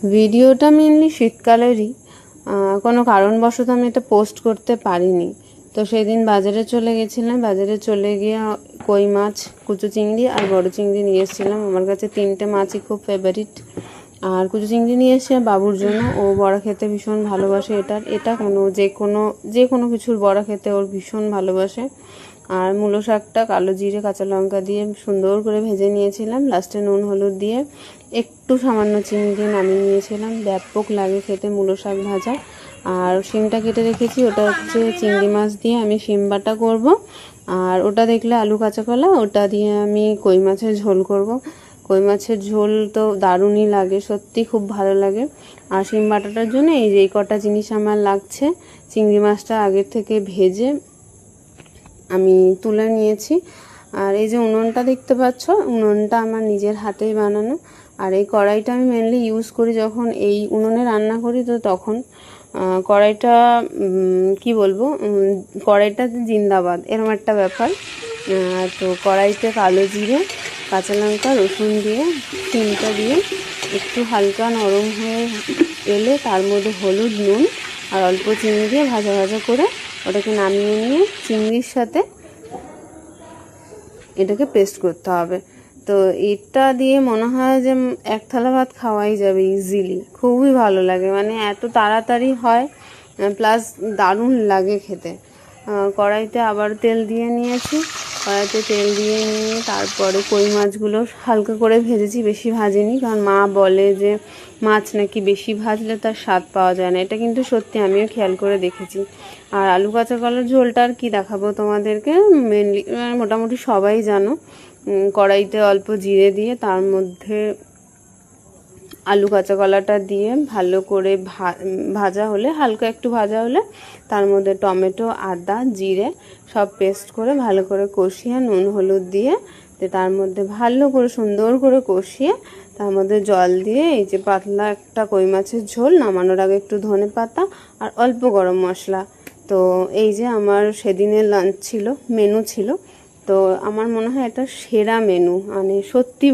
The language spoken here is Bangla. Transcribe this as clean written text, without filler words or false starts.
ভিডিওটা মেনলি শীতকালেরই, কোনো কারণবশত আমি এটা পোস্ট করতে পারিনি। তো সেদিন বাজারে চলে গেছিলাম, বাজারে চলে গিয়ে কই মাছ, কুচো চিংড়ি আর বড় চিংড়ি নিয়ে এসেছিলাম। আমার কাছে 3টে মাছই খুব ফেভারিট। আর কুচো চিংড়ি নিয়ে এসে বাবুর জন্য, ও বড়া খেতে ভীষণ ভালোবাসে। এটা যে কোনো কিছুর বড়া খেতে ওর ভীষণ ভালোবাসে। আর মূলো শাকটা কালো জিরে কাঁচা লঙ্কা দিয়ে সুন্দর করে ভেজে নিয়েছিলাম, লাস্টে নুন হলুদ দিয়ে একটু সামান্য চিনি দিয়ে নামিয়ে নিয়েছিলাম। ব্যাপক লাগে খেতে মূলো শাক ভাজা। আর শিমটা কেটে রেখেছি, ওটা হচ্ছে চিংড়ি মাছ দিয়ে আমি শিম বাটা করব। আর ওটা দেখলে আলু কাঁচা কলা, ওটা দিয়ে আমি কই মাছের ঝোল করব। কই মাছের ঝোল তো দারুণই লাগে, সত্যি খুব ভালো লাগে। আর শিম বাটাটার জন্য এই কটা জিনিস আমার লাগছে। চিংড়ি মাছটা আগের থেকে ভেজে আমি তুলে নিয়েছি। আর এই যে উনুনটা দেখতে পাচ্ছ, উনুনটা আমার নিজের হাতেই বানানো। আর এই কড়াইটা আমি মেনলি ইউজ করি যখন এই উনুনে রান্না করি, তো তখন কড়াইটা কি বলবো, কড়াইটা জিন্দাবাদ এরকম একটা ব্যাপার। তো কড়াইতে কালো জিরে কাঁচা লঙ্কা রসুন দিয়ে শিমটা দিয়ে একটু হালকা নরম হয়ে এলে তার মধ্যে হলুদ নুন আর অল্প চিনি দিয়ে ভাজা ভাজা করে ওটাকে নামিয়ে নিয়ে চিংড়ির সাথে এটাকে পেস্ট করতে হবে। তো এটা দিয়ে মনে হয় যে এক থালা ভাত খাওয়াই যাবে ইজিলি, খুবই ভালো লাগে, মানে এত তাড়াতাড়ি হয়, প্লাস দারুণ লাগে খেতে। কড়াইতে আবার তেল দিয়ে নিয়েছি, কড়াইতে তেল দিয়ে নিয়ে তারপরে কই মাছগুলো হালকা করে ভেজেছি, বেশি ভাজিনি, কারণ মা বলে যে মাছ নাকি বেশি ভাজলে তার স্বাদ পাওয়া যায় না। এটা কিন্তু সত্যি, আমিও খেয়াল করে দেখেছি। আর আলু কাঁচা কলার ঝোলটা আর কি দেখাবো তোমাদেরকে, মেনলি মোটামুটি সবাই জানো। কড়াইতে অল্প জিরে দিয়ে তার মধ্যে আলু কাঁচা কলাটা দিয়ে ভালো করে ভাজা হলে, হালকা একটু ভাজা হলে তার মধ্যে টমেটো আদা জিরে সব পেস্ট করে ভালো করে কষিয়ে নুন হলুদ দিয়ে তার মধ্যে ভালো করে সুন্দর করে কষিয়ে তার মধ্যে জল দিয়ে এই যে পাতলা একটা কই মাছের ঝোল, নামানোর আগে একটু ধনে পাতা আর অল্প গরম মশলা। তো এই যে আমার সেদিনের লাঞ্চ ছিল, মেনু ছিল। তো আমার মনে হয় এটা সেরা মেনু, মানে সত্যি